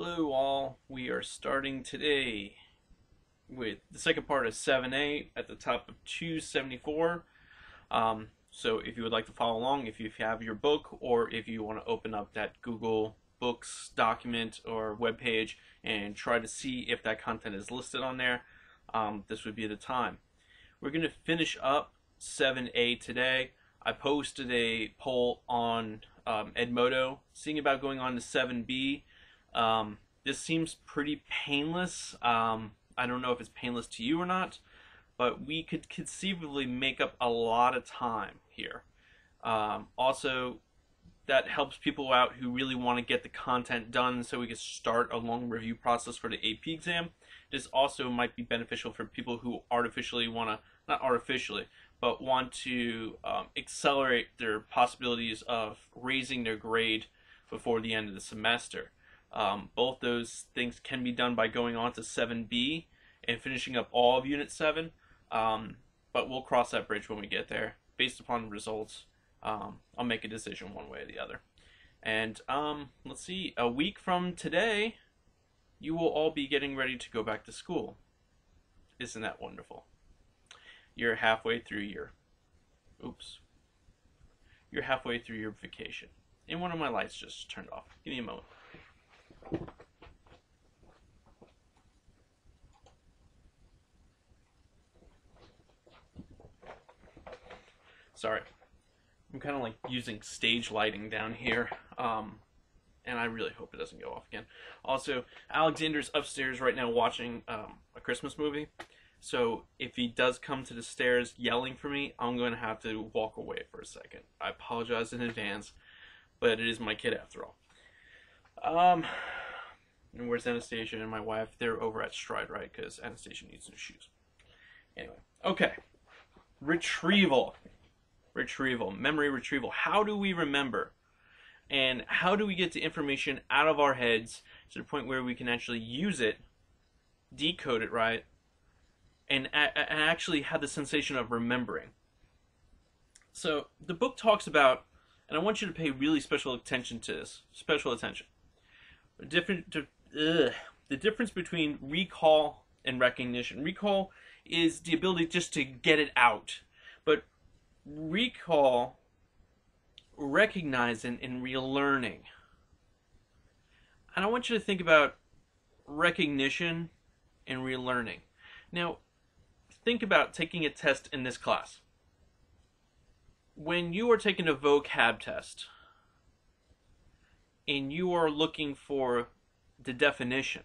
Hello all, we are starting today with the second part of 7A at the top of 274. So if you would like to follow along, if you have your book or if you want to open up that Google Books document or web page and try to see if that content is listed on there, this would be the time. We're going to finish up 7A today. I posted a poll on Edmodo seeing about going on to 7B. This seems pretty painless. I don't know if it's painless to you or not, but we could conceivably make up a lot of time here. Also, that helps people out who really want to get the content done so we can start a long review process for the AP exam. This also might be beneficial for people who artificially want to, not artificially, but want to accelerate their possibilities of raising their grade before the end of the semester. Both those things can be done by going on to 7B and finishing up all of Unit 7, but we'll cross that bridge when we get there. Based upon the results, I'll make a decision one way or the other. And let's see, a week from today, you will all be getting ready to go back to school. Isn't that wonderful? You're halfway through your, you're halfway through your vacation. And one of my lights just turned off. Give me a moment. Sorry, I'm kind of like using stage lighting down here, and I really hope it doesn't go off again. Also, Alexander's upstairs right now watching a Christmas movie, so if he does come to the stairs yelling for me, I'm going to have to walk away for a second. I apologize in advance, but it is my kid after all. And where's Anastasia and my wife? They're over at Stride, right? Because Anastasia needs new shoes. Anyway, okay. Retrieval, memory retrieval. How do we remember? And how do we get the information out of our heads to the point where we can actually use it, decode it right, and actually have the sensation of remembering? So the book talks about, and I want you to pay really special attention to this, the difference between recall and recognition. Recall is the ability just to get it out, but recall, recognizing, and relearning. And I want you to think about recognition and relearning. Now, think about taking a test in this class. When you are taking a vocab test and you are looking for the definition,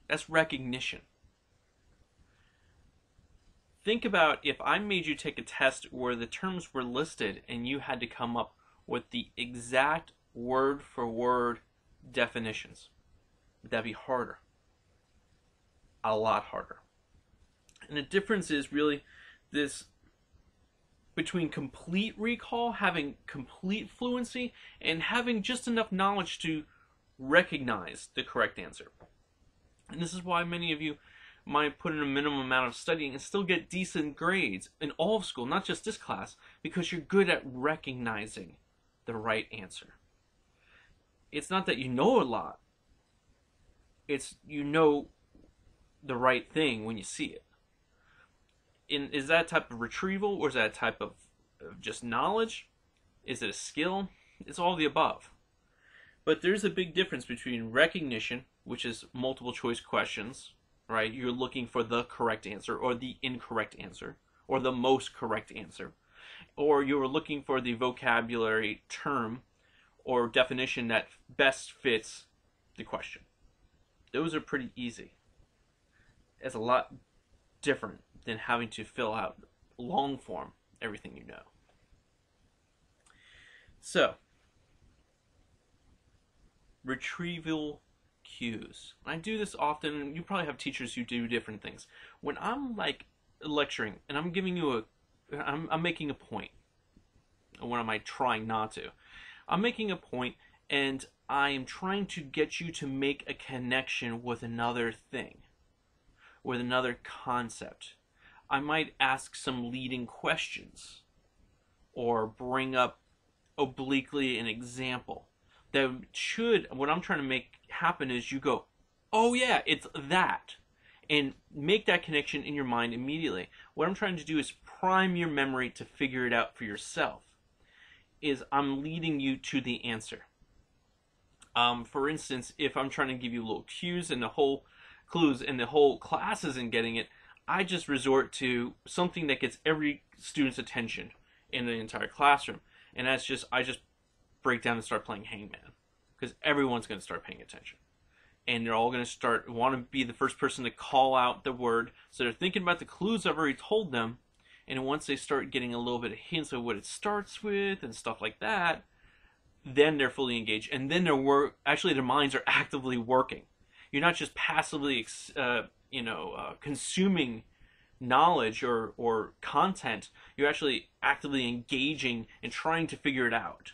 that's recognition. Think about if I made you take a test where the terms were listed and you had to come up with the exact word for word definitions. Would that be harder? A lot harder. And the difference is really this between complete recall, having complete fluency, and having just enough knowledge to recognize the correct answer. And this is why many of you might put in a minimum amount of studying and still get decent grades in all of school, not just this class, because you're good at recognizing the right answer. It's not that you know a lot, it's you know the right thing when you see it. Is that a type of retrieval, or is that a type of just knowledge? Is it a skill? It's all the above. But there's a big difference between recognition, which is multiple choice questions, right? You're looking for the correct answer or the incorrect answer or the most correct answer. Or you're looking for the vocabulary term or definition that best fits the question. Those are pretty easy. It's a lot different than having to fill out long form everything you know. So, retrieval cues. I do this often. You probably have teachers who do different things. When I'm like lecturing and I'm giving you I'm making a point. When am I trying not to? I'm making a point and I am trying to get you to make a connection with another thing, with another concept. I might ask some leading questions or bring up obliquely an example that should, what I'm trying to happen is you go, oh yeah, it's that, and make that connection in your mind immediately. What I'm trying to do is prime your memory to figure it out for yourself. Is I'm leading you to the answer. For instance, if I'm trying to give you little cues and the whole clues and the whole class isn't getting it, I just resort to something that gets every student's attention in the entire classroom, and that's just I just break down and start playing Hangman, because everyone's going to start paying attention, and they're all going to start want to be the first person to call out the word. So they're thinking about the clues I've already told them, and once they start getting a little bit of hints of what it starts with and stuff like that, then they're fully engaged, and then actually their minds are actively working. You're not just passively consuming knowledge or content. You're actually actively engaging and trying to figure it out.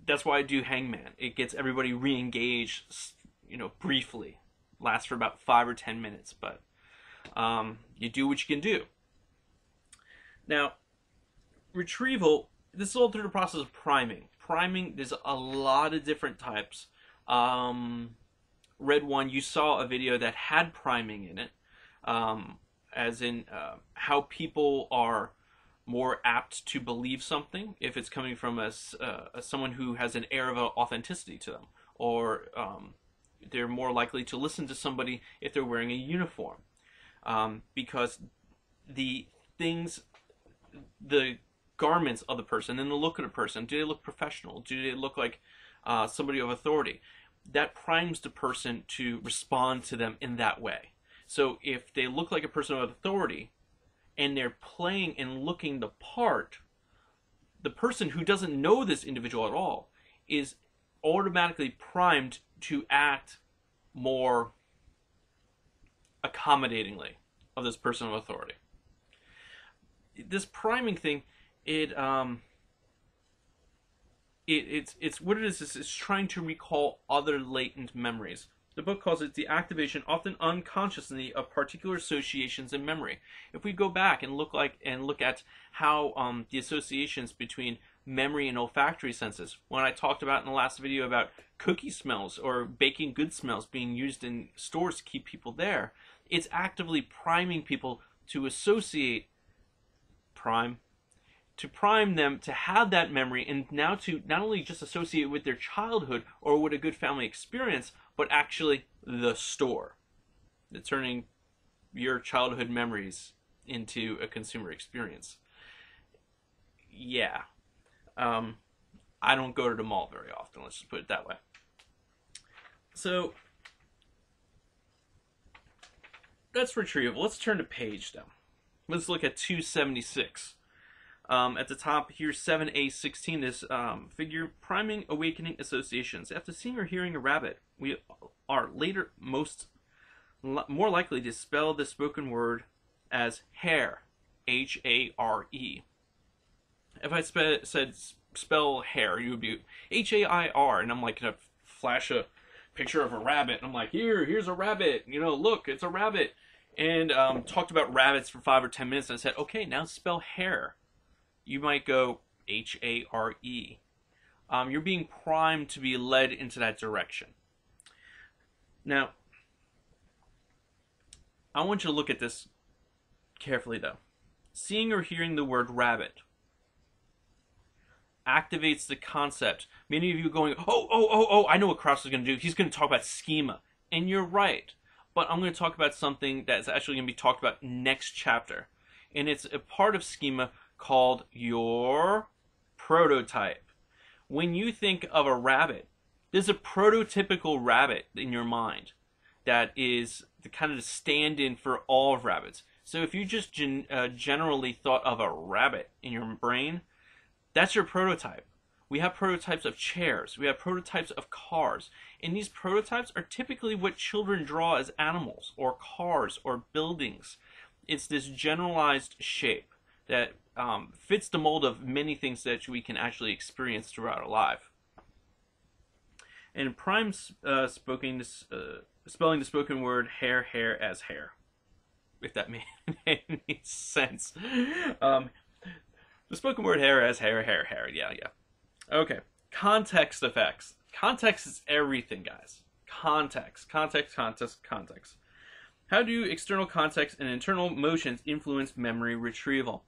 That's why I do Hangman. It gets everybody re-engaged, briefly. Lasts for about 5 or 10 minutes, but you do what you can do. Now, retrieval, this is all through the process of priming. Priming, there's a lot of different types. Red One, you saw a video that had priming in it, as in how people are more apt to believe something if it's coming from someone who has an air of authenticity to them, or they're more likely to listen to somebody if they're wearing a uniform, because the garments of the person and the look of the person, do they look professional? Do they look like somebody of authority? That primes the person to respond to them in that way. So if they look like a person of authority and they're playing and looking the part, the person who doesn't know this individual at all is automatically primed to act more accommodatingly of this person of authority. This priming thing, it's what it is it's trying to recall other latent memories. The book calls it the activation, often unconsciously, of particular associations in memory. If we go back and look at how the associations between memory and olfactory senses, when I talked about in the last video about cookie smells or baking good smells being used in stores to keep people there, it's actively priming people to associate to prime them to have that memory, and now to not only just associate with their childhood or with a good family experience, but actually the store. They're turning your childhood memories into a consumer experience. Yeah. I don't go to the mall very often, let's just put it that way. So, that's retrieval. Let's turn the page down. Let's look at 276. At the top here, 7A16, this figure, priming awakening associations. After seeing or hearing a rabbit, we are later more likely to spell the spoken word as hare, H-A-R-E. If I said spell hare, you would be H-A-I-R, and I'm like going to flash a picture of a rabbit, and I'm like, here's a rabbit, look, it's a rabbit. And talked about rabbits for 5 or 10 minutes, and I said, okay, now spell hare. You might go H-A-R-E. You're being primed to be led into that direction. Now, I want you to look at this carefully, though. Seeing or hearing the word rabbit activates the concept. Many of you are going, oh, I know what Krauss is going to do. He's going to talk about schema. And you're right. But I'm going to talk about something that's actually going to be talked about next chapter. And it's a part of schema called your prototype. When you think of a rabbit, there's a prototypical rabbit in your mind that is the kind of the stand-in for all of rabbits. So if you just generally thought of a rabbit in your brain, that's your prototype. We have prototypes of chairs. We have prototypes of cars. And these prototypes are typically what children draw as animals or cars or buildings. It's this generalized shape that fits the mold of many things that we can actually experience throughout our life. And prime spelling the spoken word hare as hair, if that makes any sense. The spoken word hare as hair, yeah. Okay. Context effects. Context is everything, guys. Context, context, context, context. How do external context and internal motions influence memory retrieval?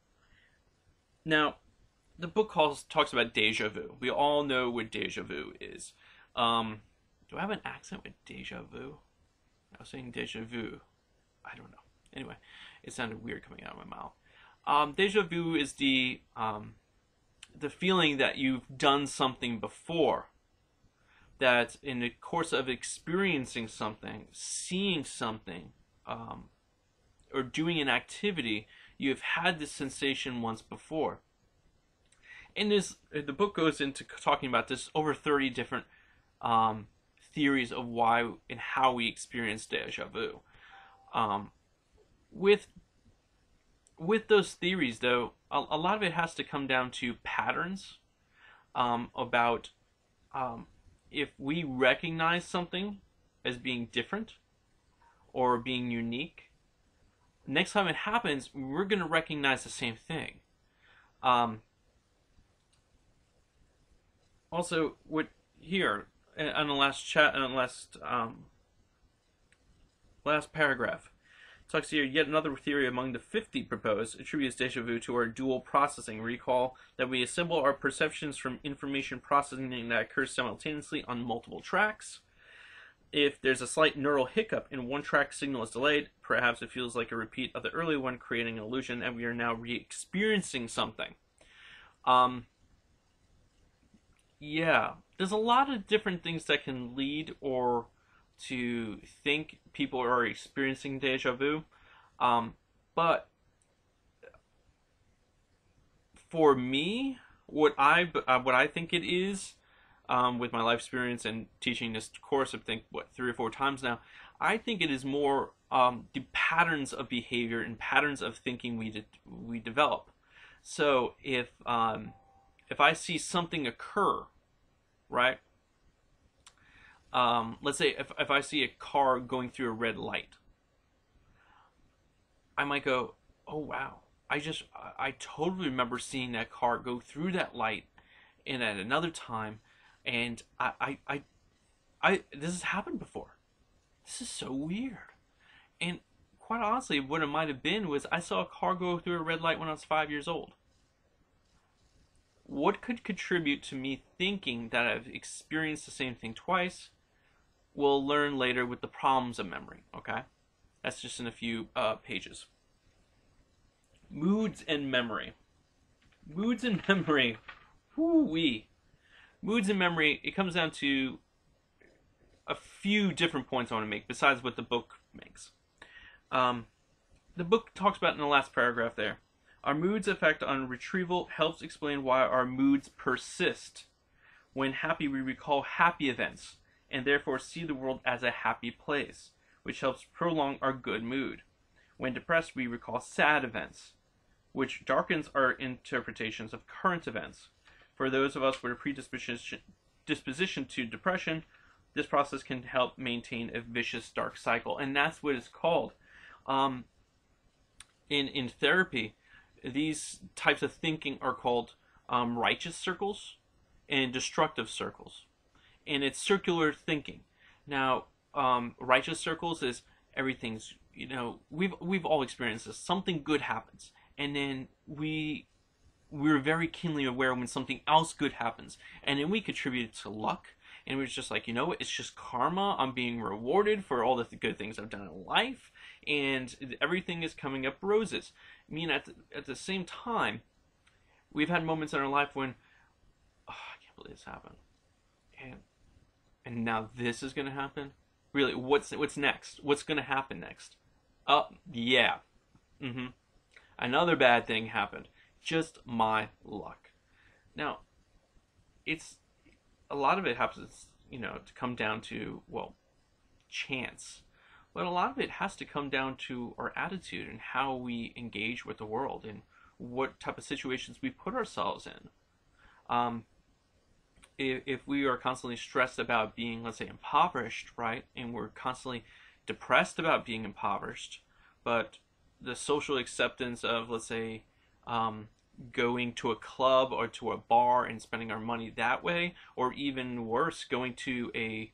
Now, the book talks about deja vu. We all know what deja vu is. Do I have an accent with deja vu? I was saying deja vu. I don't know. Anyway, it sounded weird coming out of my mouth. Deja vu is the feeling that you've done something before. That in the course of experiencing something, seeing something, or doing an activity, you've had this sensation once before. And the book goes into talking about this over 30 different theories of why and how we experience deja vu. With those theories, though, a lot of it has to come down to patterns about if we recognize something as being different or being unique, next time it happens, we're going to recognize the same thing. Also, what here on the last paragraph talks here. Yet another theory among the 50 proposed attributes deja vu to our dual processing. Recall that we assemble our perceptions from information processing that occurs simultaneously on multiple tracks. If there's a slight neural hiccup and one track signal is delayed, perhaps it feels like a repeat of the early one, creating an illusion, and we are now re-experiencing something. Yeah, there's a lot of different things that can lead or to think people are experiencing deja vu. But for me, what I think it is, with my life experience and teaching this course, I think 3 or 4 times now, I think it is more the patterns of behavior and patterns of thinking we develop. So if I see something occur, right? Let's say if I see a car going through a red light, I might go, oh wow, I totally remember seeing that car go through that light, and at another time, and this has happened before. This is so weird. And quite honestly, what it might have been was I saw a car go through a red light when I was 5 years old. What could contribute to me thinking that I've experienced the same thing twice? We'll learn later with the problems of memory, okay? That's just in a few pages. Moods and memory. Moods and memory. Whoo-wee. Moods and memory, it comes down to a few different points I want to make besides what the book makes. The book talks about in the last paragraph there. Our mood's effect on retrieval helps explain why our moods persist. When happy, we recall happy events, and therefore see the world as a happy place, which helps prolong our good mood. When depressed, we recall sad events, which darkens our interpretations of current events. For those of us with a predisposition to depression, this process can help maintain a vicious dark cycle, and that's what it's called. In therapy, these types of thinking are called righteous circles and destructive circles, and it's circular thinking. Now, righteous circles is everything's, we've all experienced this. Something good happens, and then we're very keenly aware when something else good happens, and then we contribute it to luck, and we're just like, it's just karma. I'm being rewarded for all the good things I've done in life, and everything is coming up roses. I mean, at the same time, we've had moments in our life when, I can't believe this happened, and now this is going to happen? Really, what's next? What's going to happen next? Yeah. Another bad thing happened. Just my luck. Now, it's a lot of it happens, to come down to, chance. But a lot of it has to come down to our attitude and how we engage with the world and what type of situations we put ourselves in. If we are constantly stressed about being, let's say, impoverished, right, and we're constantly depressed about being impoverished, but the social acceptance of, let's say, going to a club or to a bar and spending our money that way, or even worse, going to a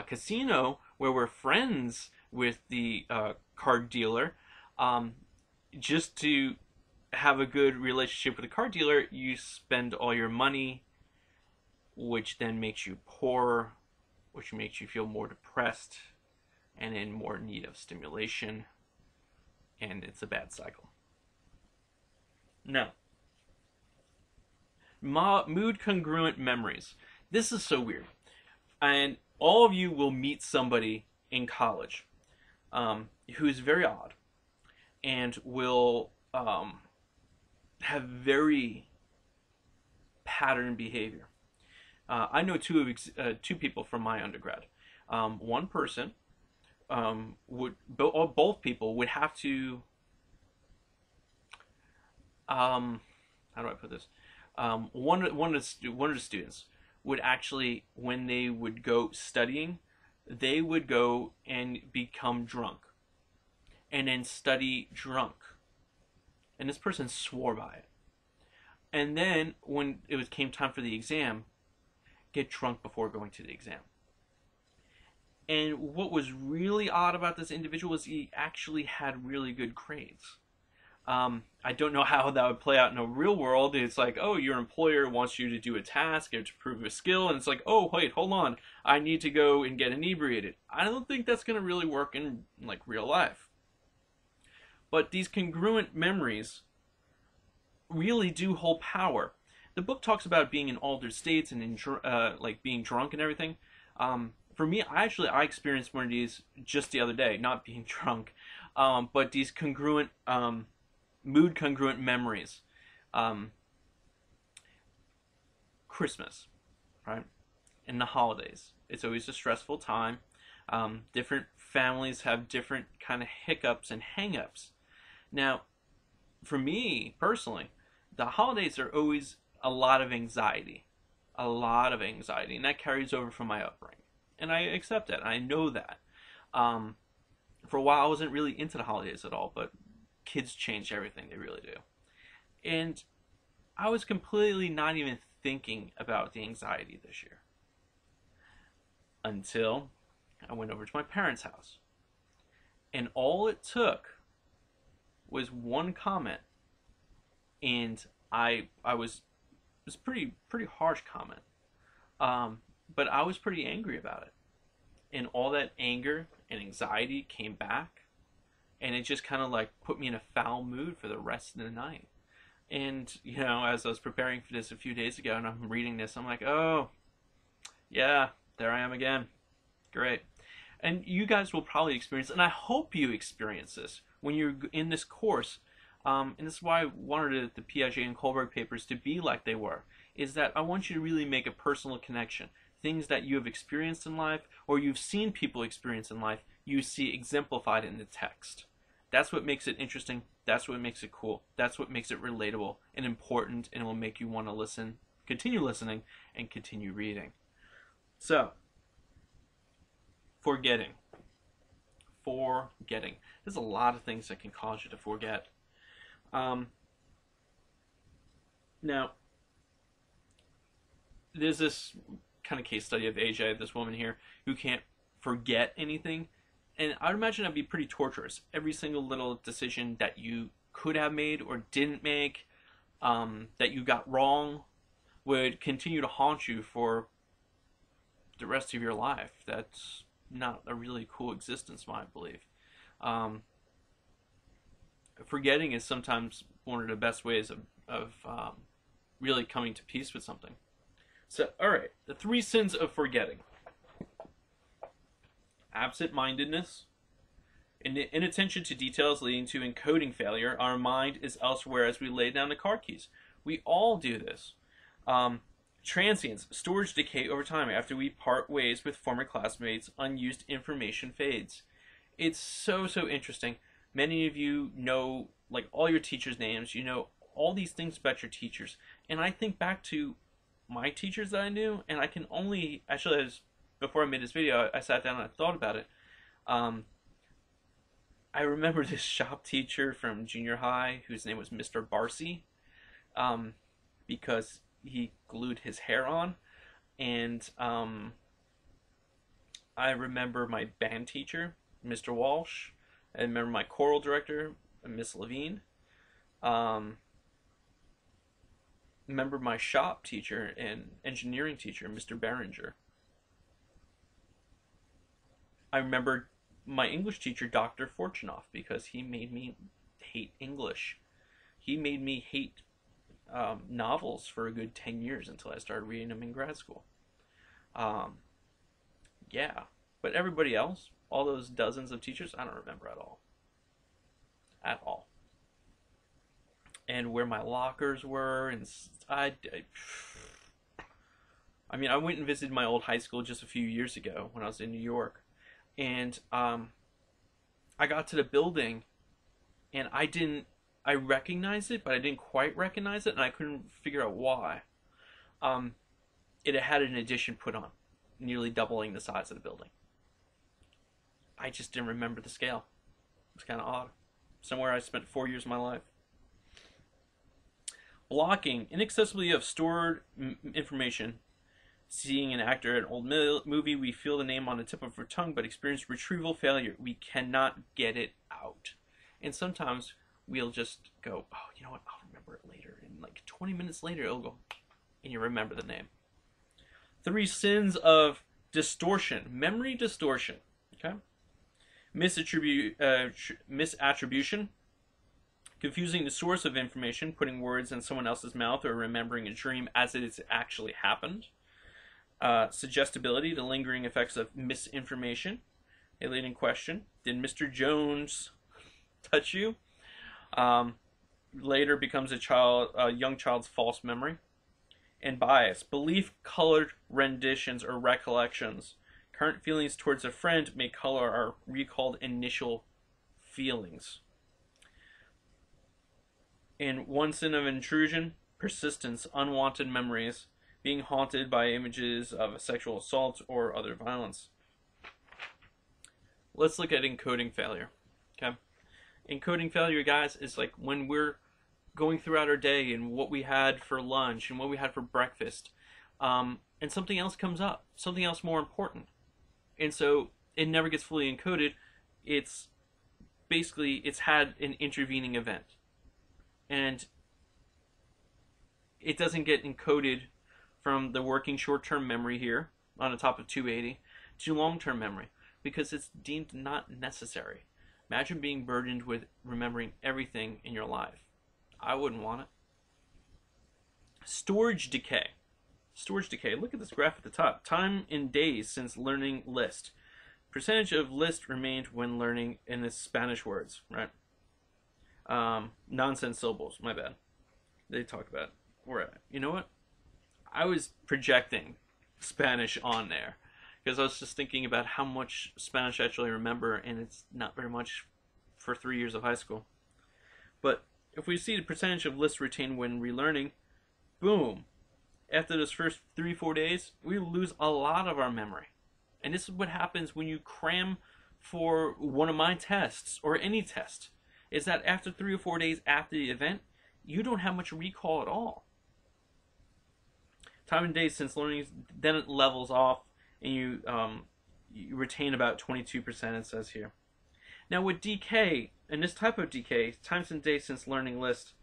casino where we're friends with the card dealer, um, just to have a good relationship with the card dealer, you spend all your money, which then makes you poorer, which makes you feel more depressed and in more need of stimulation, and it's a bad cycle. Now, mood congruent memories. This is so weird. And all of you will meet somebody in college who's very odd and will have very pattern behavior. I know two people from my undergrad. One person both people would have to, how do I put this? One of the students would actually, when they would go studying, they would go and become drunk, and then study drunk, and this person swore by it. And then when came time for the exam, get drunk before going to the exam. And what was really odd about this individual was he actually had really good grades. I don't know how that would play out in the real world. It's like, oh, your employer wants you to do a task or to prove a skill, and it's like, oh, wait, hold on, I need to go and get inebriated. I don't think that's going to really work in like real life. But these congruent memories really do hold power. The book talks about being in altered states and like being drunk and everything. For me, I experienced one of these just the other day, not being drunk, but these congruent, mood congruent memories. Christmas, right? And the holidays. It's always a stressful time. Different families have different kind of hiccups and hang-ups. Now, for me personally, the holidays are always a lot of anxiety. A lot of anxiety, and that carries over from my upbringing. And I accept that. I know that. For a while, I wasn't really into the holidays at all, but kids change everything. They really do. And I was completely not even thinking about the anxiety this year until I went over to my parents' house. And all it took was one comment, and it was pretty harsh comment. But I was pretty angry about it. And all that anger and anxiety came back. And it just kind of like put me in a foul mood for the rest of the night. And, you know, as I was preparing for this a few days ago and I'm reading this, I'm like, oh, yeah, there I am again. Great. And you guys will probably experience, and I hope you experience this when you're in this course. And this is why I wanted the Piaget and Kohlberg papers to be like they were, is that I want you to really make a personal connection. Things that you have experienced in life or you've seen people experience in life, you see exemplified in the text. That's what makes it interesting. That's what makes it cool. That's what makes it relatable and important, and it will make you want to listen, continue listening, and continue reading. So, forgetting. There's a lot of things that can cause you to forget. Now, there's this kind of case study of AJ, this woman here, who can't forget anything. And I would imagine that'd be pretty torturous. Every single little decision that you could have made or didn't make, that you got wrong, would continue to haunt you for the rest of your life. That's not a really cool existence, I believe. Forgetting is sometimes one of the best ways of really coming to peace with something. So, alright, the 3 sins of forgetting. Absent-mindedness, inattention to details leading to encoding failure. Our mind is elsewhere as we lay down the car keys. We all do this. Transience, storage decay over time. After we part ways with former classmates, unused information fades. It's so interesting. Many of you know, like, all your teachers' names. You know all these things about your teachers. And I think back to my teachers that I knew, and I can only, actually, before I made this video, I sat down and I thought about it. I remember this shop teacher from junior high whose name was Mr. Barcy. because he glued his hair on. And I remember my band teacher, Mr. Walsh. I remember my choral director, Miss Levine. Remember my shop teacher and engineering teacher, Mr. Behringer. I remember my English teacher, Dr. Fortunoff, because he made me hate English. He made me hate novels for a good 10 years until I started reading them in grad school. Yeah, but everybody else, all those dozens of teachers, I don't remember at all. At all. And where my lockers were, and I mean, I went and visited my old high school just a few years ago when I was in New York. And I got to the building, and I recognized it, but I didn't quite recognize it, and I couldn't figure out why. It had an addition put on, nearly doubling the size of the building. I just didn't remember the scale. It was kind of odd. Somewhere I spent 4 years of my life. Blocking. Inaccessibility of stored information. Seeing an actor in an old movie, we feel the name on the tip of our tongue, but experience retrieval failure. We cannot get it out. And sometimes we'll just go, oh, you know what, I'll remember it later. And like 20 minutes later, it'll go, and you remember the name. 3 sins of distortion. Memory distortion. Okay? Misattribution. Confusing the source of information, putting words in someone else's mouth, or remembering a dream as it has actually happened. Suggestibility, the lingering effects of misinformation. Alien question: did Mr. Jones touch you? Later becomes a young child's false memory. And bias, belief-colored renditions or recollections. Current feelings towards a friend may color our recalled initial feelings. And 1 sin of intrusion: persistence, unwanted memories, being haunted by images of sexual assault or other violence. Let's look at encoding failure. Okay, encoding failure, guys, is like when we're going throughout our day and what we had for lunch and what we had for breakfast, and something else comes up, something else more important, and so it never gets fully encoded. It's had an intervening event, and it doesn't get encoded from the working short-term memory here on the top of 280 to long-term memory because it's deemed not necessary. Imagine being burdened with remembering everything in your life. I wouldn't want it. Storage decay. Storage decay. Look at this graph at the top. Time in days since learning Lisp. Percentage of Lisp remained when learning in the Spanish words, right? Nonsense syllables, my bad. They talk about it. You know what? I was projecting Spanish on there because I was just thinking about how much Spanish I actually remember, and it's not very much for 3 years of high school. But if we see the percentage of Lisp retained when relearning, boom, after those first 3-4 days, we lose a lot of our memory. And this is what happens when you cram for one of my tests, or any test, is that after 3 or 4 days after the event, you don't have much recall at all. Time and days since learning, then it levels off, and you retain about 22%, it says here. Now with decay, and this type of decay, times and days since learning Lisp,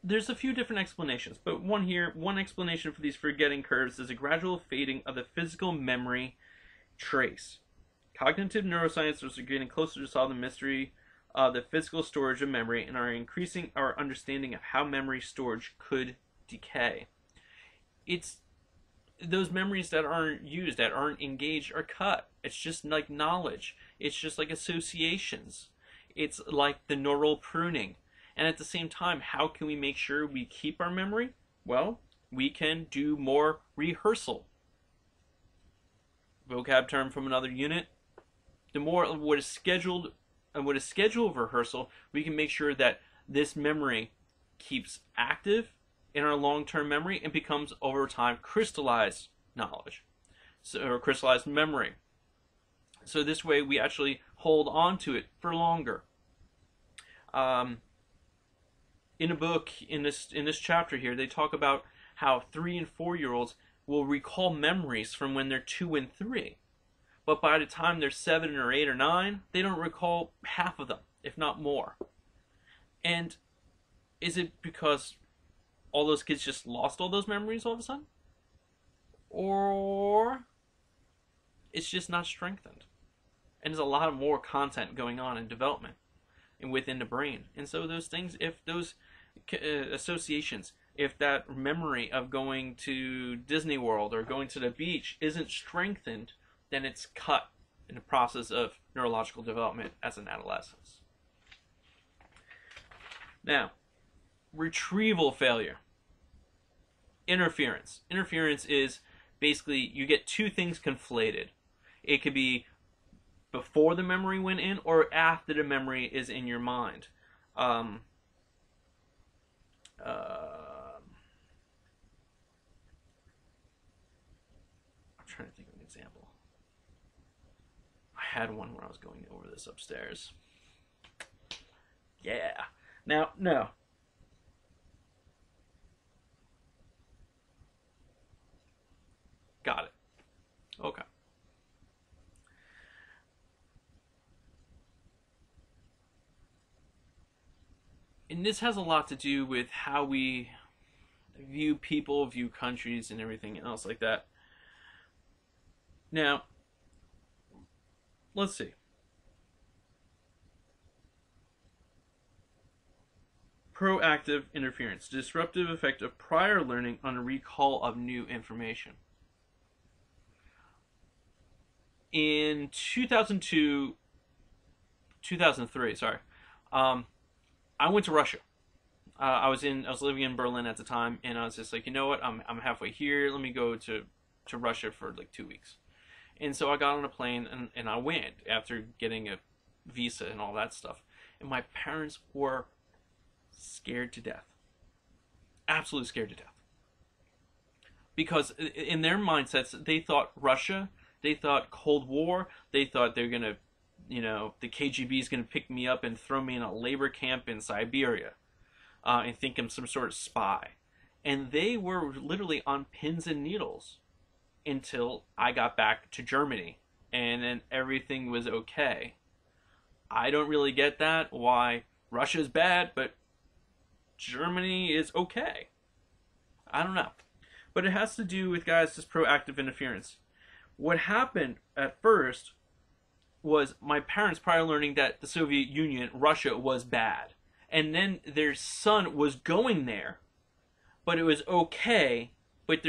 there's a few different explanations, but one explanation for these forgetting curves is a gradual fading of the physical memory trace. Cognitive neuroscientists are getting closer to solve the mystery of the physical storage of memory and are increasing our understanding of how memory storage could decay. It's those memories that aren't used, that aren't engaged, are cut. It's just like knowledge. It's just like associations. It's like the neural pruning. And at the same time, how can we make sure we keep our memory? Well, we can do more rehearsal. Vocab term from another unit. The more what is scheduled rehearsal, we can make sure that this memory keeps active in our long-term memory and becomes over time crystallized knowledge, or crystallized memory. So this way we actually hold on to it for longer. Um, in a book in this chapter here, they talk about how 3 and 4 year olds will recall memories from when they're 2 and 3, but by the time they're 7 or 8 or 9, they don't recall half of them, if not more. And is it because all those kids just lost all those memories all of a sudden, or it's just not strengthened? And there's a lot more content going on in development and within the brain. And so those things, if those associations, if that memory of going to Disney World or going to the beach isn't strengthened, then it's cut in the process of neurological development as an adolescent. Now, retrieval failure. Interference. Interference is basically you get two things conflated. It could be before the memory went in or after the memory is in your mind. I'm trying to think of an example. I had one when I was going over this upstairs. Yeah. Now, no. Got it. Okay. And this has a lot to do with how we view people, view countries, and everything else like that. Now, let's see. Proactive interference, disruptive effect of prior learning on a recall of new information. In 2003, I went to Russia. I was living in Berlin at the time, and I was just like, you know what, I'm halfway here. Let me go to Russia for like 2 weeks. And so I got on a plane and I went after getting a visa and all that stuff. And my parents were scared to death, absolutely scared to death, because in their mindsets they thought Russia, they thought Cold War, they thought they're gonna, the KGB is gonna pick me up and throw me in a labor camp in Siberia, and think I'm some sort of spy, and they were literally on pins and needles until I got back to Germany, and then everything was okay. I don't really get that, why Russia's bad, but Germany is okay. I don't know. But it has to do with, guys, this proactive interference. What happened at first was my parents prior learning that the Soviet Union, Russia, was bad. And then their son was going there, but it was okay, but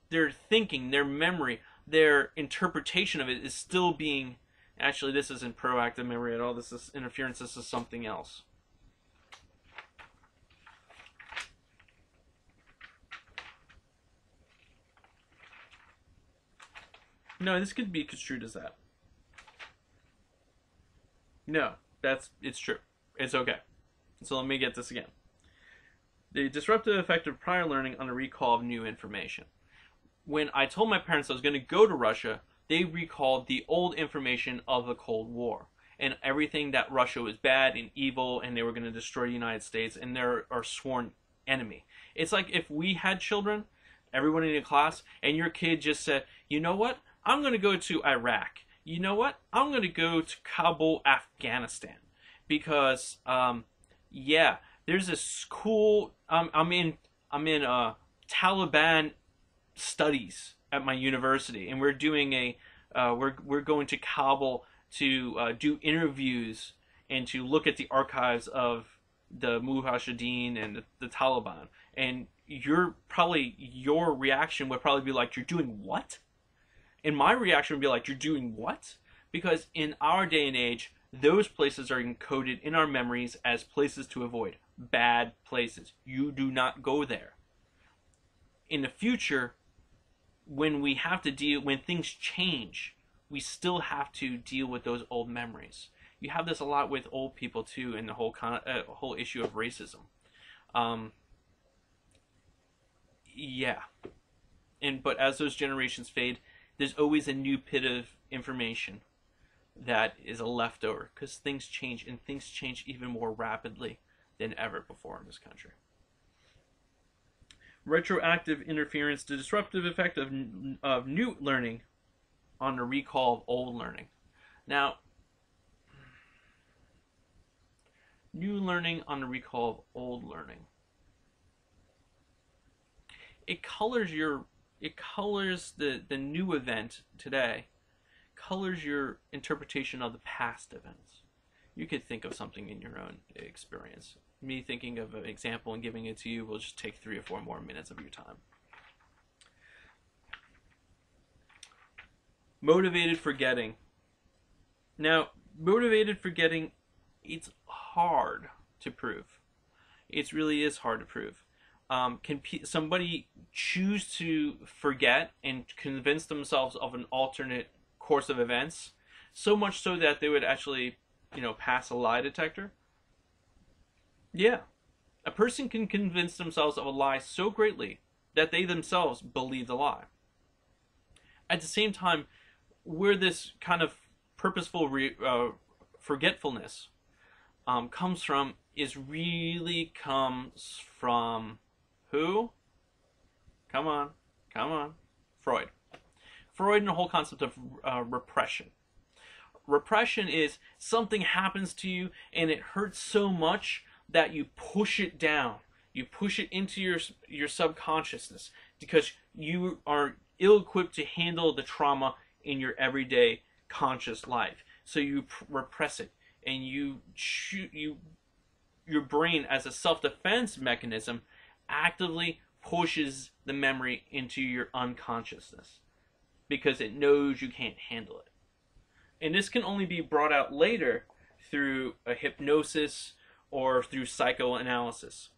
their thinking, their memory, their interpretation of it is still being... Actually, this isn't proactive memory at all. This is interference. This is something else. No, this could be construed as that. No, it's true. It's okay. So let me get this again. The disruptive effect of prior learning on the recall of new information. When I told my parents I was going to go to Russia, they recalled the old information of the Cold War and everything that Russia was bad and evil and they were going to destroy the United States and they're our sworn enemy. It's like if we had children, everyone in the class, and your kid just said, you know what? I'm going to go to Iraq. You know what? I'm going to go to Kabul, Afghanistan. Because, yeah, there's this cool... I'm in Taliban studies at my university, and we're doing we're going to Kabul to do interviews and to look at the archives of the Mujahideen and the Taliban. And your reaction would probably be like, you're doing what? And my reaction would be like, you're doing what? Because in our day and age, those places are encoded in our memories as places to avoid. Bad places. You do not go there. In the future, when things change, we still have to deal with those old memories. You have this a lot with old people too, in the whole issue of racism. Yeah. But as those generations fade, there's always a new bit of information that is a leftover, because things change, and things change even more rapidly than ever before in this country. Retroactive interference, the disruptive effect of new learning on the recall of old learning. Now, new learning on the recall of old learning. It colors the new event today, colors your interpretation of the past events. You could think of something in your own experience. Me thinking of an example and giving it to you will just take 3 or 4 more minutes of your time. Motivated forgetting. Now, motivated forgetting, it's hard to prove. It really is hard to prove. Can somebody choose to forget and convince themselves of an alternate course of events, so much so that they would actually, pass a lie detector? Yeah. A person can convince themselves of a lie so greatly that they themselves believe the lie. At the same time, where this kind of purposeful forgetfulness comes from from who? Come on. Freud. Freud and the whole concept of repression. Repression is something happens to you and it hurts so much that you push it down. You push it into your subconsciousness because you are ill-equipped to handle the trauma in your everyday conscious life. So you repress it, and your brain, as a self-defense mechanism, actively pushes the memory into your unconsciousness because it knows you can't handle it. And this can only be brought out later through a hypnosis or through psychoanalysis.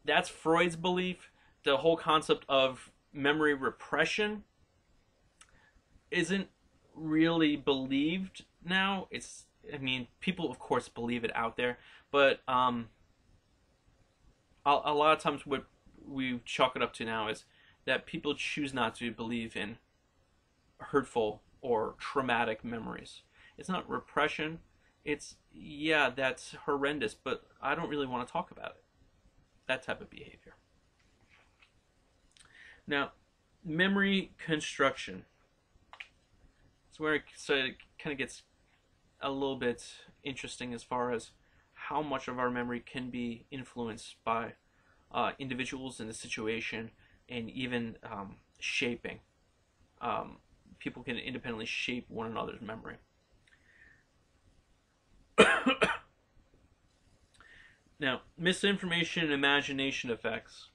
That's Freud's belief. The whole concept of memory repression isn't really believed now. People of course believe it out there, but a lot of times what we chalk it up to now is that people choose not to believe in hurtful or traumatic memories. It's not repression. It's, yeah, that's horrendous, but I don't really want to talk about it. That type of behavior. Now, memory construction. It's where it kind of gets a little bit interesting as far as how much of our memory can be influenced by individuals in the situation, and even shaping. People can independently shape one another's memory. Now, misinformation and imagination effects.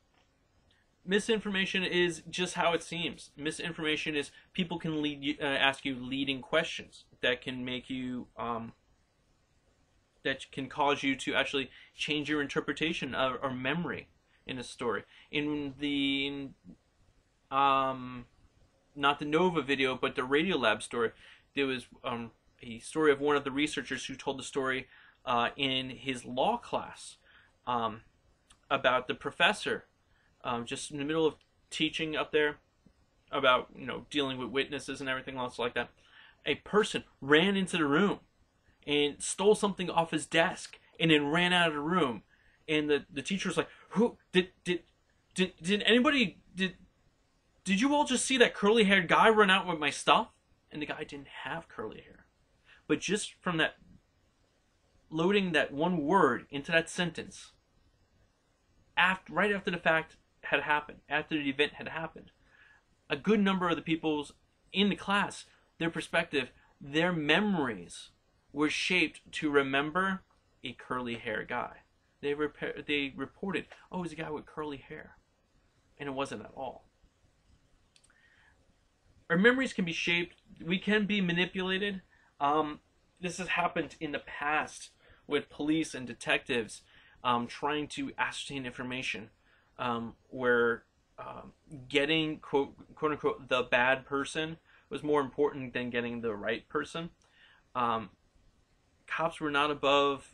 Misinformation is just how it seems. Misinformation is people can ask you leading questions that can make you that can cause you to actually change your interpretation or memory in a story. In the not the Nova video, but the Radiolab story, there was a story of one of the researchers who told the story in his law class about the professor just in the middle of teaching up there about dealing with witnesses and everything else like that. A person ran into the room and stole something off his desk and then ran out of the room, and the teacher was like, "Who did anybody did you all just see that curly haired guy run out with my stuff?" And the guy didn't have curly hair, but just from that loading that one word into that sentence, right after the fact had happened, after the event had happened, a good number of the people in the class, their perspective, their memories were shaped to remember a curly hair guy. They reported, "Oh, it was a guy with curly hair," and it wasn't at all. Our memories can be shaped. We can be manipulated. This has happened in the past with police and detectives trying to ascertain information, where getting quote unquote the bad person was more important than getting the right person. Cops were not above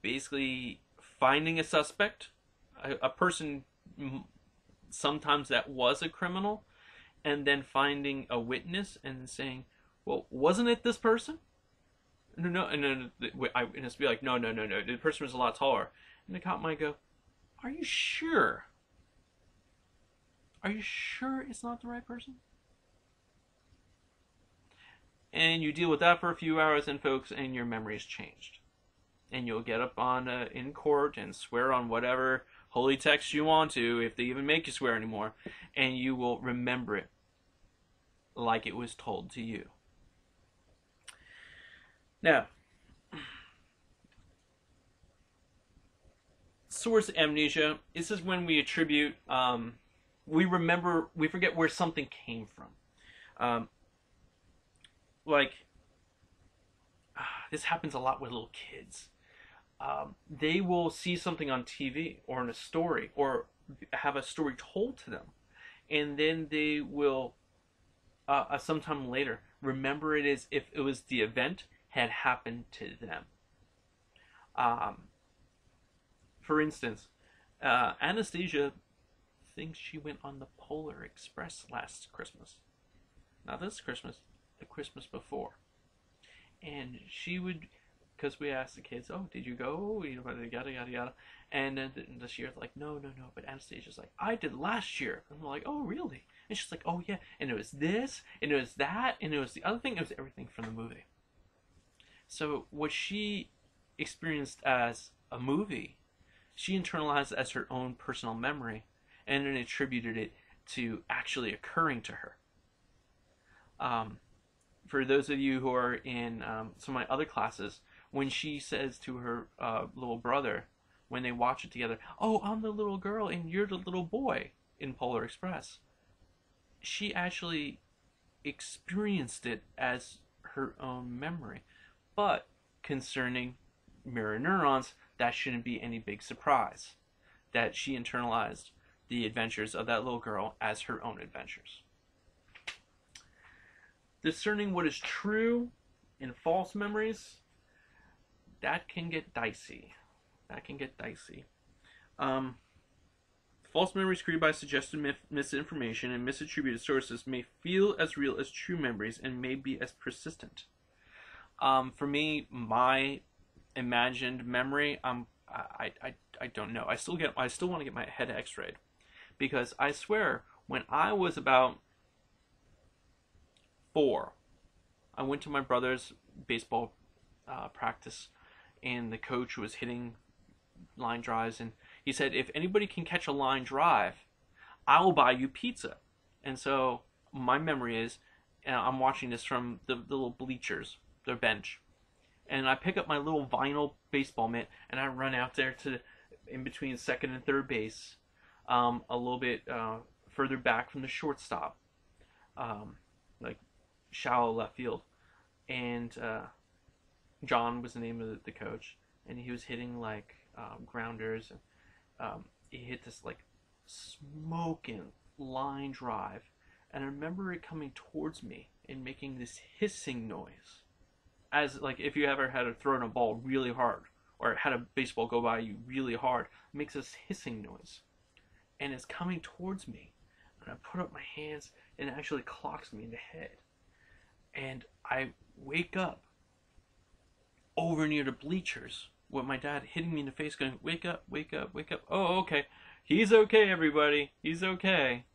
basically finding a suspect, a person sometimes that was a criminal, and then finding a witness and saying, "Well, wasn't it this person?" no, no, and then and it's be like, no, no, no, no. The person was a lot taller, and the cop might go, are you sure? Are you sure it's not the right person? And you deal with that for a few hours, and folks, and your memory's changed. And you'll get up on in court and swear on whatever holy text you want to, if they even make you swear anymore, and you will remember it like it was told to you. Now, source amnesia. This is when we attribute, we forget where something came from. Like, this happens a lot with little kids. They will see something on TV or in a story or have a story told to them, and then they will, sometime later, remember it as if it was the event had happened to them. For instance, Anastasia thinks she went on the Polar Express last Christmas. Not this Christmas, the Christmas before. And she would, because we asked the kids, oh, did you go? You know, yada, yada, yada. And then this year, like, no, no, no. But Anastasia's like, I did last year. And we're like, oh, really? And she's like, oh, yeah. And it was this, and it was that, and it was the other thing. It was everything from the movie. So what she experienced as a movie, she internalized as her own personal memory and then attributed it to actually occurring to her. For those of you who are in some of my other classes, when she says to her little brother, when they watch it together, oh, I'm the little girl and you're the little boy in Polar Express, she actually experienced it as her own memory. But concerning mirror neurons, that shouldn't be any big surprise that she internalized the adventures of that little girl as her own adventures. Discerning what is true and false memories, that can get dicey. That can get dicey. False memories created by suggested misinformation and misattributed sources may feel as real as true memories and may be as persistent. For me, my imagined memory, I don't know. I still want to get my head X-rayed, because I swear when I was about 4, I went to my brother's baseball practice, and the coach was hitting line drives, and he said, if anybody can catch a line drive, I will buy you pizza. And so my memory is, I'm watching this from the little bleachers, their bench, and I pick up my little vinyl baseball mitt and I run out there to in between second and third base, a little bit further back from the shortstop, like shallow left field. And John was the name of the coach, and he was hitting like grounders, and he hit this like smoking line drive, and I remember it coming towards me and making this hissing noise, as like if you ever had to throw in a ball really hard or had a baseball go by you really hard, it makes this hissing noise, and it's coming towards me, and I put up my hands and it actually clocks me in the head, and I wake up over near the bleachers with my dad hitting me in the face going, wake up, wake up, wake up. Oh, okay. He's okay, everybody. He's okay.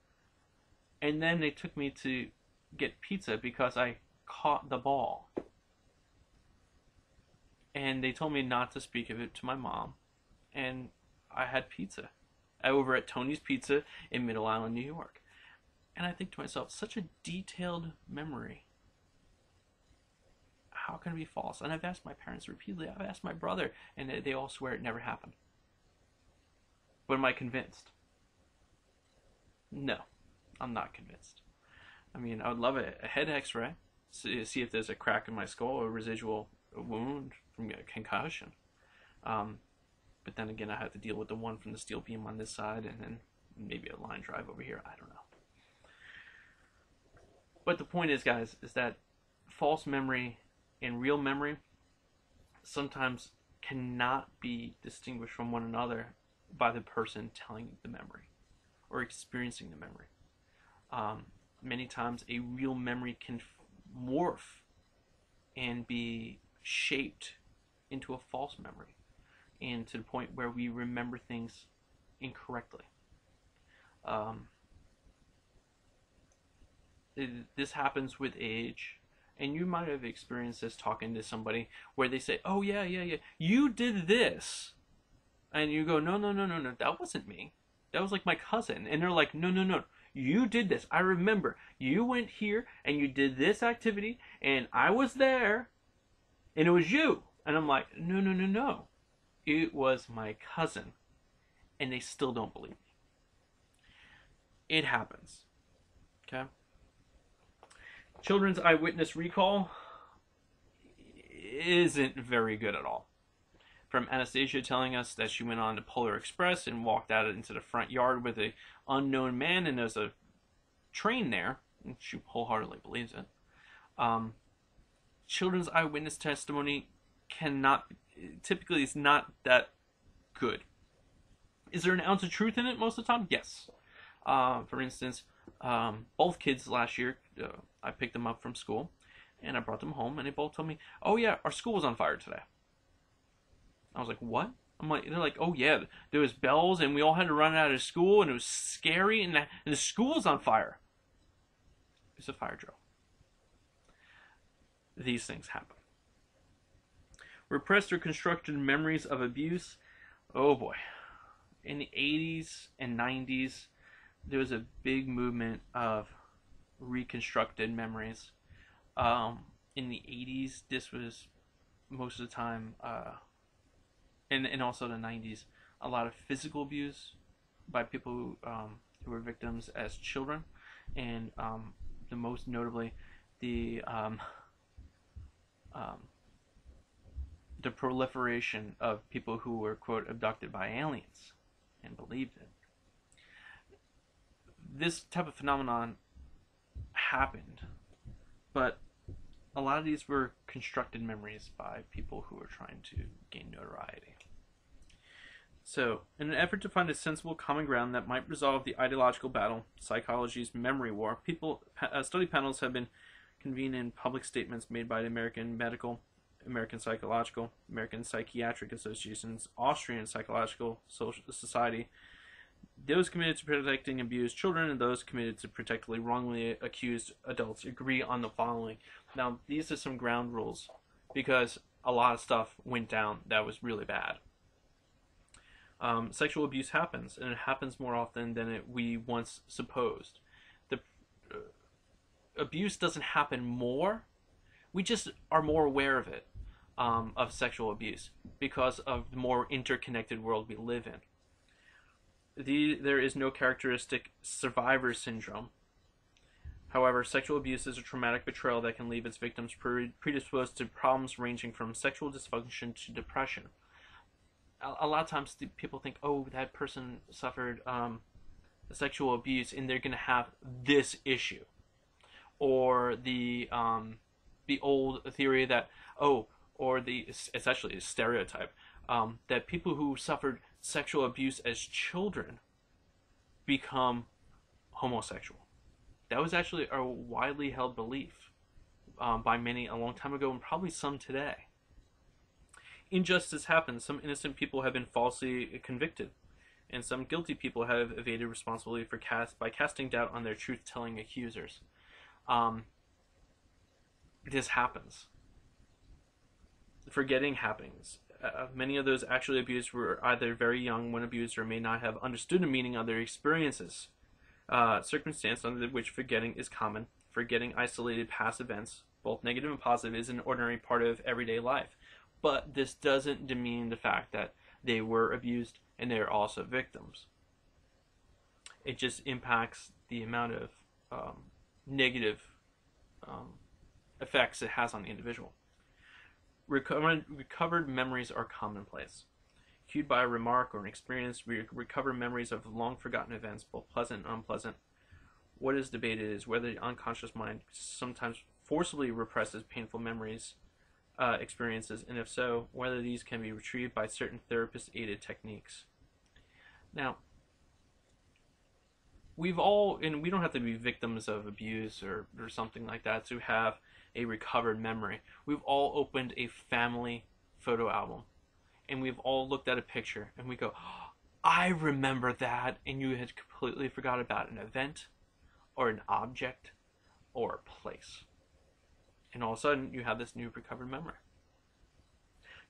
And then they took me to get pizza because I caught the ball. And they told me not to speak of it to my mom. And I had pizza over at Tony's Pizza in Middle Island, New York. And I think to myself, such a detailed memory. How can it be false? And I've asked my parents repeatedly. I've asked my brother, and they all swear it never happened. But am I convinced? No, I'm not convinced. I mean, I would love a head X-ray, see if there's a crack in my skull or a residual wound from a concussion. But then again, I have to deal with the one from the steel beam on this side, and then maybe a line drive over here. I don't know. But the point is, guys, is that false memory and real memory sometimes cannot be distinguished from one another by the person telling the memory or experiencing the memory. Many times a real memory can morph and be shaped into a false memory, and to the point where we remember things incorrectly. Um, this happens with age, and you might have experienced this talking to somebody where they say, "Oh yeah, yeah, yeah, you did this," and you go, "No, no, no, no, no, that wasn't me. That was like my cousin." And they're like, "No, no, no, you did this. I remember. You went here and you did this activity, and I was there, and it was you." And I'm like, "No, no, no, no, it was my cousin," and they still don't believe me. It happens. Okay. Children's eyewitness recall isn't very good at all. From Anastasia telling us that she went on to Polar Express and walked out into the front yard with an unknown man, and there's a train there, and she wholeheartedly believes it. Children's eyewitness testimony typically is not that good. Is there an ounce of truth in it most of the time? Yes. For instance, both kids last year, I picked them up from school, and I brought them home, and they both told me, "Oh yeah, our school was on fire today." I was like, "What?" They're like, "Oh yeah, there was bells, and we all had to run out of school, and it was scary, and the school was on fire." It's a fire drill. These things happen. Repressed or constructed memories of abuse. Oh boy. In the 80s and 90s, there was a big movement of reconstructed memories. In the 80s, this was most of the time, and also the 90s, a lot of physical abuse by people who were victims as children, and the most notably, the proliferation of people who were, quote, abducted by aliens and believed it. This type of phenomenon happened, but a lot of these were constructed memories by people who were trying to gain notoriety. So, in an effort to find a sensible common ground that might resolve the ideological battle, psychology's memory war, study panels have been convened in public statements made by the American Medical, American Psychological, American Psychiatric Associations, Austrian Psychological Society, those committed to protecting abused children and those committed to protecting wrongly accused adults agree on the following. Now, these are some ground rules because a lot of stuff went down that was really bad. Sexual abuse happens, and it happens more often than we once supposed. The abuse doesn't happen more. We just are more aware of it, of sexual abuse, because of the more interconnected world we live in. There is no characteristic survivor syndrome. However, sexual abuse is a traumatic betrayal that can leave its victims predisposed to problems ranging from sexual dysfunction to depression. A lot of times people think, "Oh, that person suffered sexual abuse and they're going to have this issue," or the old theory that it's actually a stereotype, that people who suffered sexual abuse as children become homosexual. That was actually a widely held belief by many a long time ago, and probably some today. Injustice happens. Some innocent people have been falsely convicted, and some guilty people have evaded responsibility by casting doubt on their truth-telling accusers. This happens. Forgetting happens. Many of those actually abused were either very young when abused or may not have understood the meaning of their experiences. Circumstance under which forgetting is common. Forgetting isolated past events, both negative and positive, is an ordinary part of everyday life. But this doesn't demean the fact that they were abused and they are also victims. It just impacts the amount of negative effects it has on the individual. Recovered memories are commonplace. Cued by a remark or an experience, we recover memories of long-forgotten events, both pleasant and unpleasant. What is debated is whether the unconscious mind sometimes forcibly represses painful memories, experiences, and if so, whether these can be retrieved by certain therapist-aided techniques. Now, we've all, and we don't have to be victims of abuse or something like that to have a recovered memory. We've all opened a family photo album and we've all looked at a picture and we go, oh, I remember that, and you had completely forgot about an event or an object or a place. And all of a sudden you have this new recovered memory.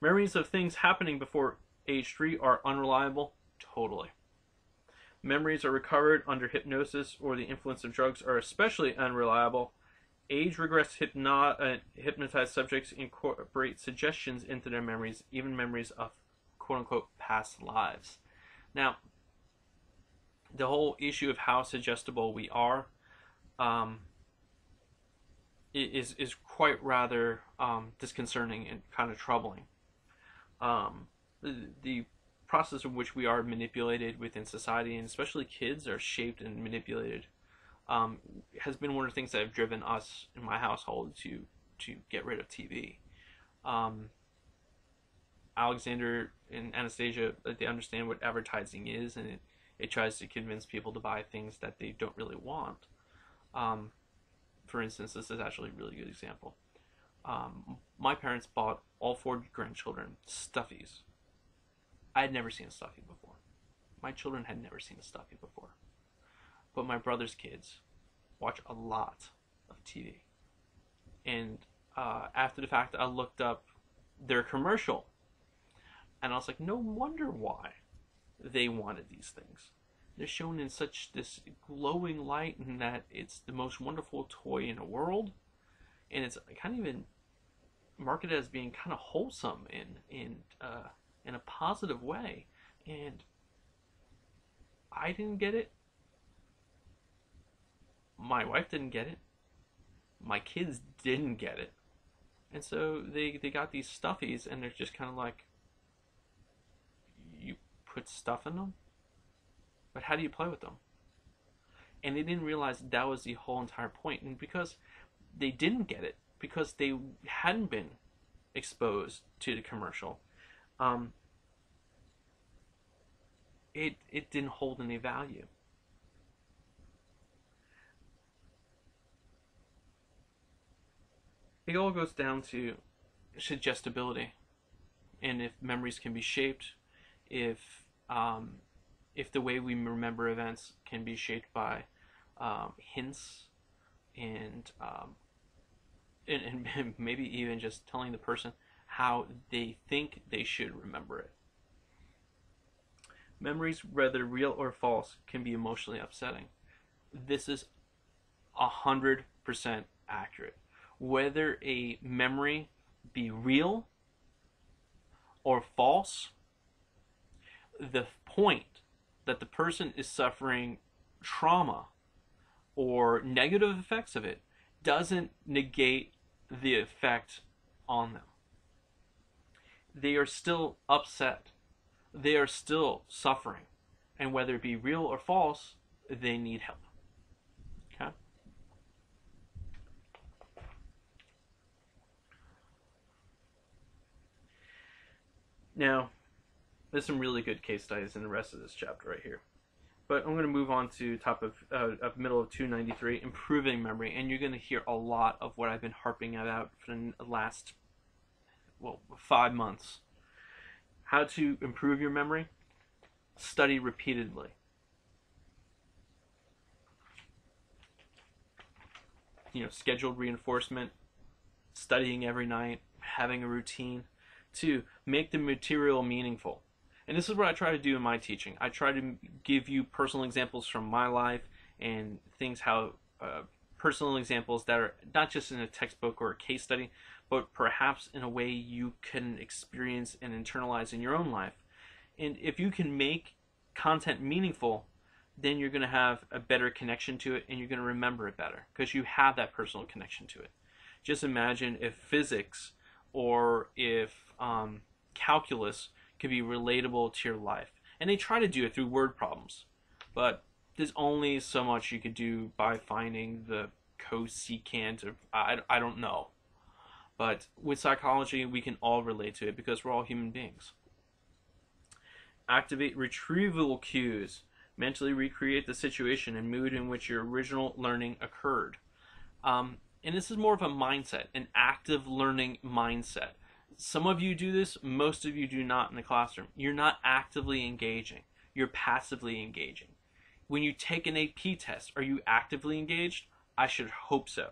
Memories of things happening before age 3 are unreliable? Totally. Memories are recovered under hypnosis or the influence of drugs are especially unreliable. Age-regressed hypnotized subjects incorporate suggestions into their memories, even memories of quote-unquote past lives. Now, the whole issue of how suggestible we are is quite rather disconcerting and kind of troubling. The process in which we are manipulated within society, and especially kids are shaped and manipulated, has been one of the things that have driven us in my household to get rid of TV. Alexander and Anastasia, they understand what advertising is, and it tries to convince people to buy things that they don't really want. For instance, this is actually a really good example. My parents bought all 4 grandchildren stuffies. I had never seen a stuffy before. My children had never seen a stuffy before. But my brother's kids watch a lot of TV. And after the fact, I looked up their commercial. And I was like, no wonder why they wanted these things. They're shown in such this glowing light, and that it's the most wonderful toy in the world. And it's kind of even marketed as being kind of wholesome in a positive way. And I didn't get it. My wife didn't get it. My kids didn't get it. And so they got these stuffies, and they're just kind of like, you put stuff in them? But how do you play with them? And they didn't realize that was the whole entire point. And because they didn't get it, because they hadn't been exposed to the commercial, it didn't hold any value. It all goes down to suggestibility, and if memories can be shaped, if the way we remember events can be shaped by hints and maybe even just telling the person how they think they should remember it. Memories, whether real or false, can be emotionally upsetting. This is 100% accurate. Whether a memory be real or false, the point that the person is suffering trauma or negative effects of it doesn't negate the effect on them. They are still upset. They are still suffering. And whether it be real or false, they need help. Okay? Now, there's some really good case studies in the rest of this chapter right here. But I'm going to move on to top of middle of 293, improving memory. And you're going to hear a lot of what I've been harping about for the last, 5 months. How to improve your memory? Study repeatedly. Scheduled reinforcement, studying every night, having a routine. 2, make the material meaningful. And this is what I try to do in my teaching. I try to give you personal examples from my life and personal examples that are not just in a textbook or a case study, but perhaps in a way you can experience and internalize in your own life. And if you can make content meaningful, then you're going to have a better connection to it, and you're going to remember it better because you have that personal connection to it. Just imagine if physics or if calculus could be relatable to your life. And they try to do it through word problems, but there's only so much you could do by finding the cosecant of, I don't know. But with psychology, we can all relate to it because we're all human beings. Activate retrieval cues. Mentally recreate the situation and mood in which your original learning occurred. And this is more of a mindset, an active learning mindset. Some of you do this, most of you do not in the classroom. You're not actively engaging, you're passively engaging. When you take an AP test, are you actively engaged? I should hope so.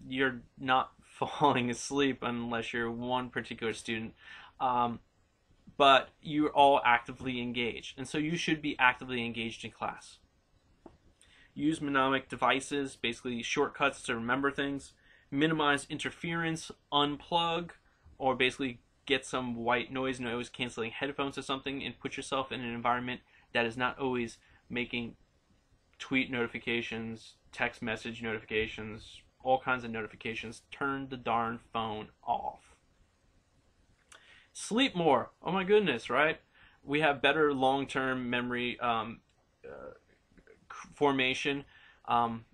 You're not falling asleep unless you're one particular student, but you're all actively engaged, and so you should be actively engaged in class. Use mnemonic devices, basically shortcuts to remember things. Minimize interference, unplug, or basically get some white noise canceling headphones or something, and put yourself in an environment that is not always making tweet notifications, text message notifications, all kinds of notifications. Turn the darn phone off. Sleep more. Oh my goodness, right? We have better long-term memory formation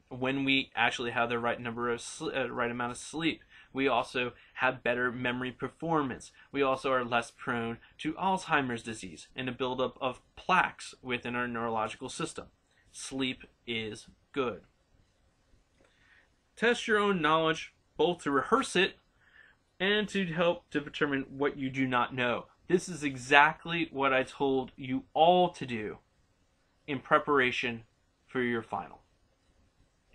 when we actually have the right number of right amount of sleep. We also have better memory performance. We also are less prone to Alzheimer's disease and the buildup of plaques within our neurological system. Sleep is good. Test your own knowledge, both to rehearse it and to help to determine what you do not know. This is exactly what I told you all to do in preparation for your final.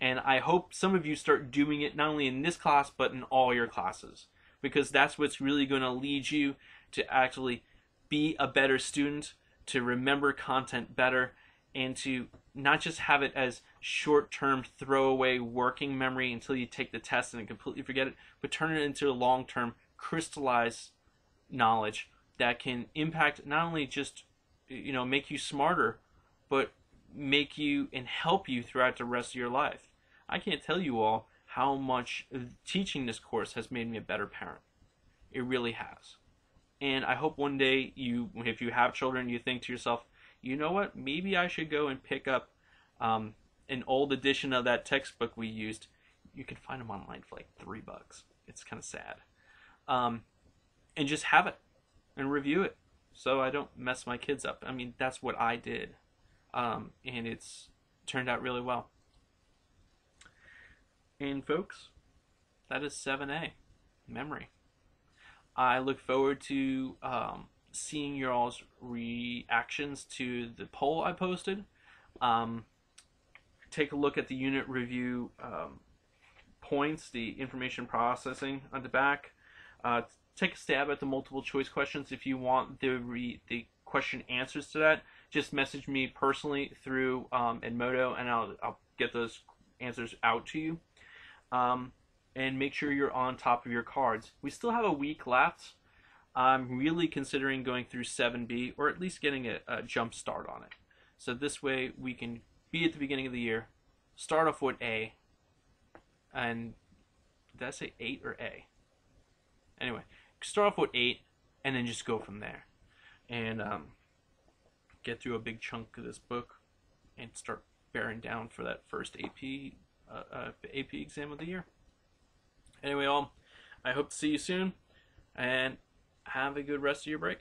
And I hope some of you start doing it not only in this class, but in all your classes, because that's what's really going to lead you to actually be a better student, to remember content better, and to not just have it as short-term throwaway working memory until you take the test and completely forget it, but turn it into a long-term crystallized knowledge that can impact not only just, make you smarter, but make you and help you throughout the rest of your life. I can't tell you all how much teaching this course has made me a better parent. It really has. And I hope one day if you have children, you think to yourself, you know what, maybe I should go and pick up an old edition of that textbook we used. You can find them online for like $3. It's kind of sad. And just have it and review it so I don't mess my kids up. I mean, that's what I did. And it's turned out really well. And folks, that is 7A, memory. I look forward to seeing your all's reactions to the poll I posted. Take a look at the unit review points, the information processing on the back. Take a stab at the multiple choice questions. If you want the question answers to that, just message me personally through Edmodo, and I'll get those answers out to you. And make sure you're on top of your cards. We still have a week left. I'm really considering going through 7B, or at least getting a jump start on it. So this way we can be at the beginning of the year, start off with A, and did I say 8 or A? Anyway, start off with 8, and then just go from there. And get through a big chunk of this book, and start bearing down for that first AP exam of the year. Anyway, all, I hope to see you soon, and have a good rest of your break.